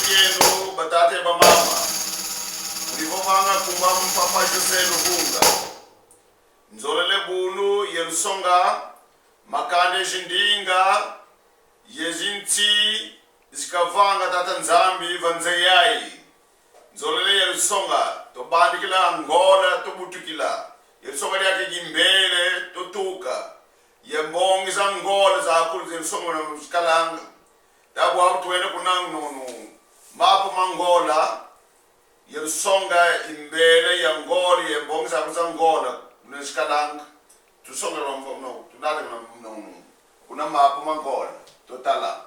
yenu batate ba mama ulivomanga kumbamu papa Jose Luvunga nzolele bunu yelusonga makande jindinga yezinti zikavanga tata nzambi vanzeyai nzolele yelusonga to bandikila Angola to butukila yelusonga lyake gimbele to tuka yembongi za Angola za akulu yelusonga na mskalanga tabu au tuende kunang nonu mapo mangola yelusonga imbele ya Angola yembongi za akulu za Angola neskalanga tusonga no tunale no kuna mapo mangola totala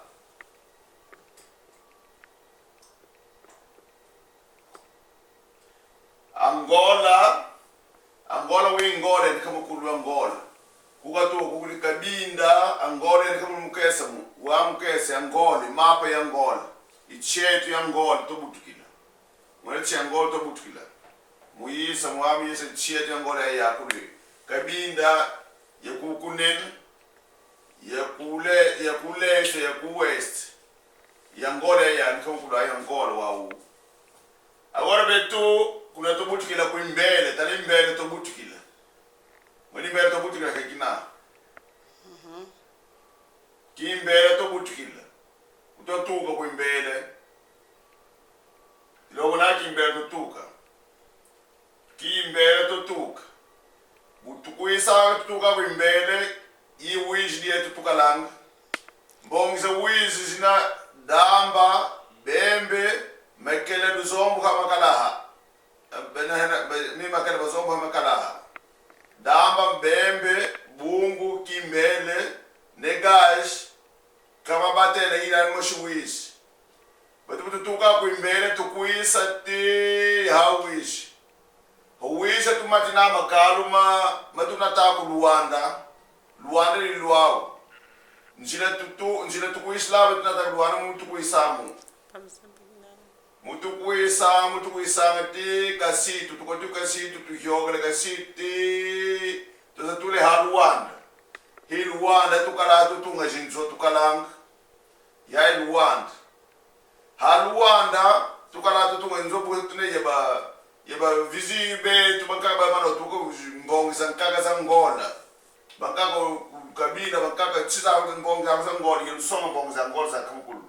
Angola wingola kama kulu Angola kugato kukuli kabinda Angola kama mkesa wa mkesa Angola mapa ya Angola ichetu ya Angola to butukila mwechi Angola to butukila muyisa mwami yesa chetu ya Angola ya kuli kabinda yakukunen yakule yakuwest ya Angola ya kama kulu ya Angola wao agora betu kuna to butukila kuimbele tali mbele to butukila mwini mbele to butukila kekina kimbele to butukila utotuka kuimbele logo na kimbele to tuka kimbele to tuka butukuisa tuka kuimbele i wish die to tuka lang mbongisa wish zina damba bembe mekele duzombu kama kalaha mi makele bazombu kama kalaha damba mbembe bungu kimbele negash kama batele ila moshuwish batu tuka kuimbele tukuisa ti hawish hawisha tumatina makaluma matunata ku Luanda li luau njile tukuisla batunata Luanda mutu kuisamu mutu kuisa ngati kasitu tukotu kasitu tuhyoga kasiti tuzatule haluanda hi Luanda tukala tutunga jinzo tukalanga ya Luanda haluanda tukala tutunga nzobu tune yeba vizi be tubaka ba mano tuko mbongi sankaga za Angola bakaka kabila bakaka tsisa mbongi za Angola yusoma mbongi za Angola za kamukulu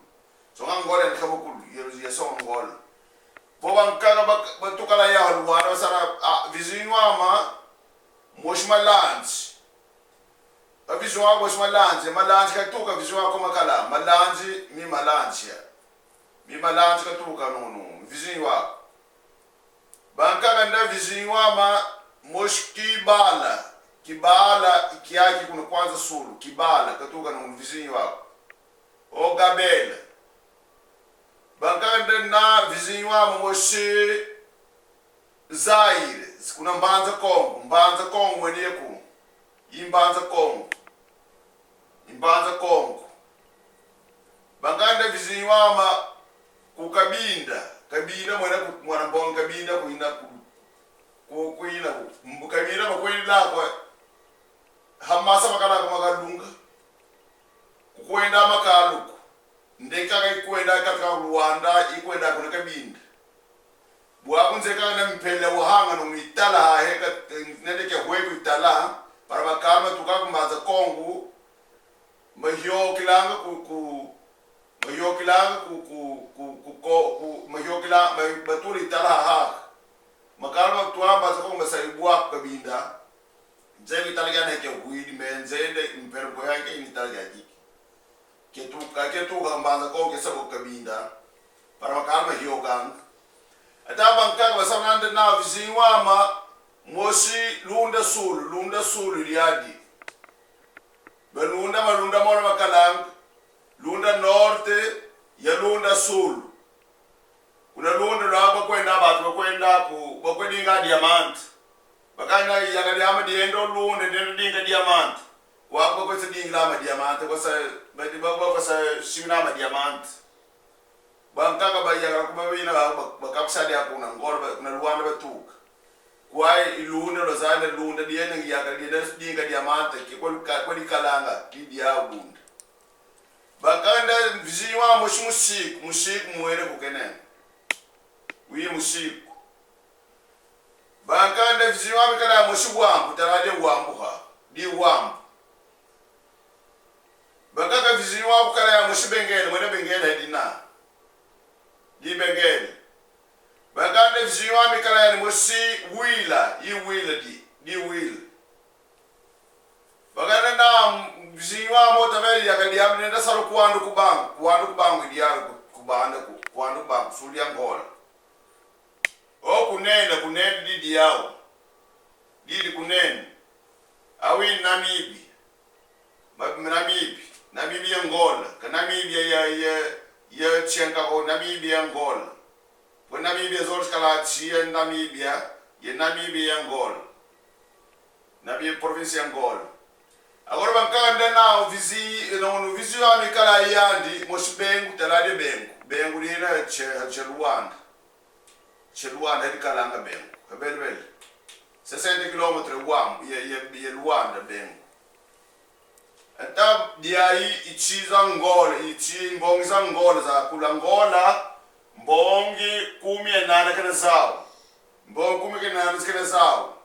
so Angola ni kamukulu yesoma Angola boba nkaga batukala ya Luanda sara vizi nwama moshmalanzi avizi wa moshmalanzi katuka vizi wa koma kala malanzi mi malanzi katuka nono vizi wa bankaga nda vizinwama kibala ikiaki kuna kwanza sulu kibala katuka na vizinyi wako o gabela bankaga nda na vizinwama moshi Zaire kuna mbanza Kongo mweneku imbanza Kongo bankaga nda vizinwama kukabinda mwana mbonga kabinda kuina kabinda makwenda kwa hamasa makala kwa magalunga kukwenda makaluku ndeka ikwenda katika Rwanda ikwenda kuna kabinda bwakunze kana mpele wahanga no mitala heka ndeke hweku itala para makama tukakumaza Kongo mahyo kilanga baturi itala ha makalma tuamba zako masaibuwa kabinda nzeli italiana yake huidi menzende impergo yake ni italiana ketu kambanza ko kesabo kabinda para makalma hiyo gang ataba nkaka basanande na vizinwama moshi lunda sulu liadi malunda mona makalang lunda norte ya lunda sulu kuna lunda raba kwenda batu kwenda ku bakwedinga diamant bakana ya diamant diendo lunda dinga diamant wako kwa dinga ma diamant kwa sa badi baba kwa sa shimna ma diamant bankaka bayanga kumabina bakapsadi hakuna ngoro kuna Luanda batuka kwai ilunda rozana lunda dienda ya dinga diamant kwa kalanga di dia lunda bakanda vizinho wa moshi musiku mwere kukene wi musiku bankande vizinho wa mikala moshi wambu tarade wambu ha di wambu bakaka vizinho wa kala ya moshi bengele mwene bengele dina di bengele bankande vizinho wa mikala ya moshi wila di wila bakana na vizinho wa mota veli yakadiam nenda salo kuandu kubangu diaro kubanda kuandu bangu suli Angola o kunene didi yao didi kunene awi Namibia Angola ka Namibia ya chenka ko Namibia Angola po Namibia zor skala chia Namibia Angola Namibia province Angola agora bankanda na vizi wa mikala yandi mosbengu talade bengu lina Luanda dikalanga bengu kabelbel 60 km wam ye Luanda bengu ata diai ichiza Angola mbongi Angola za kula Angola mbongi 18 kana zao mbongi 18 kana zao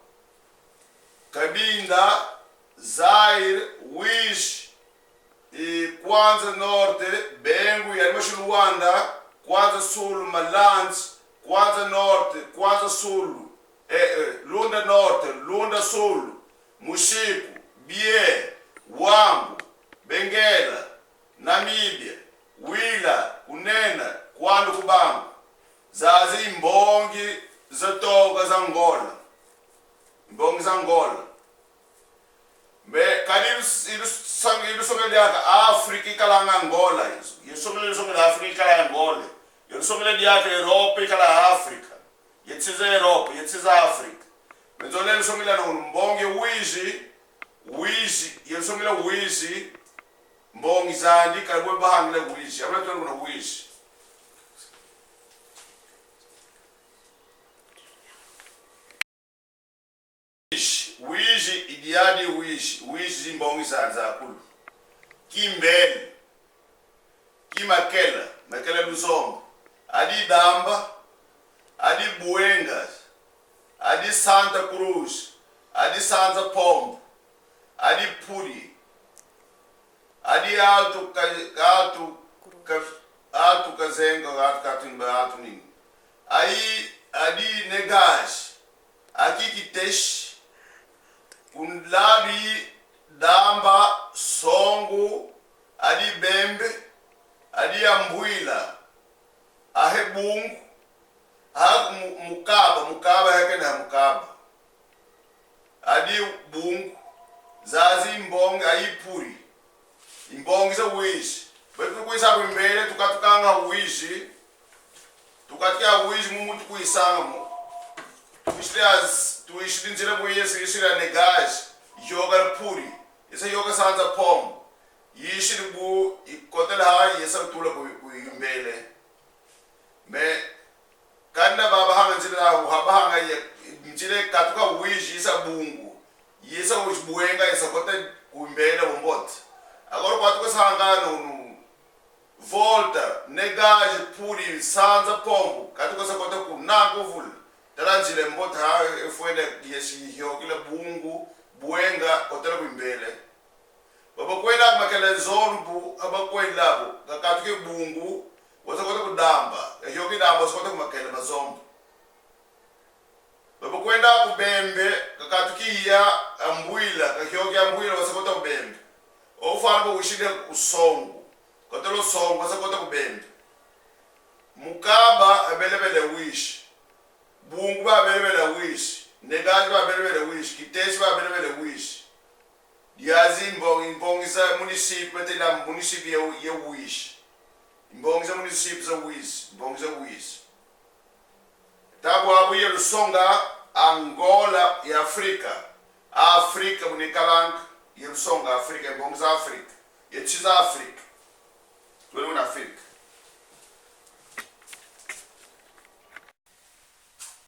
Cabinda Zaire, Wish, Kwanza Norte, Bengu, Yalimashi Luanda, Kwanza Sul, Malans, Kwanza Norte, Kwanza Sul, Lunda Norte, Lunda Sul, Mushiku, Bie, Wambu, Benguela, Namibia, Wila, Kunena, Kwandu Kubangu, Zazi Mbongi, Zatoga Zangola, Mbongi Zangola. Kadiru songele yaka Afrika kala Angola songele Afrika kala Angola songele diaka Europe kala Afrika yetsiza Europe yetsiza Afrika menzole songele na mbonge wizi songele wizi mbongi zandi kalwe bahangile wizi abula twana kuna wizi wizi idiadi wizi mbongi za kulu kimbeli makela Luzongo adi Damba adi Buengas adi Santa Cruz adi Santa Pombo adi Puri adi Alto Kazenga Alto Ningi adi Negash aki Kitesh Kunlabi Damba Songo adi Bembe adi Ambuila ahebungu mukaba hekena mukaba adi bungu zazi mbongi ayipuri imbongi za wishi betu kuisa kumbele tukatukanga wishi tukatika wishi mumuntu kuisanga mo tuishili njira muyesi yishira negaji yoga puri yesa yoga sanza pom yishiri bu ikotela ha yesa tula kuimbele me kanda baba hanga njira haba hanga njire katuka wishi yesa bungu yesa buenga yesa kote kuimbele bombot agora kwatuka sanga no volta negaji puri sanza pom katuka sakota kunako vula taranjile mbota efuende yesi yokile bungu buenga kotela kuimbele baba kwenda makele zombu abakwenda labo kakatuke bungu wasakota kudamba yoki damba wasakota kumakele mazombu baba kwenda kubembe kakatukia ambuila kayoki ambuila wasakota kubembe ofamba ushide usongo kotelo songo wasakota kubembe mukaba abelebele wish bungu ba belebele wish negaji ba belebele wish kitesi ba belebele wish yazi imbongisa municipio tela municipio ya wish imbongisa municipio za wish imbongisa wish tabu abu ya Lusonga Angola ya Afrika munikalank ya Lusonga Afrika imbongisa Afrika ya chiza Afrika wewe una Afrika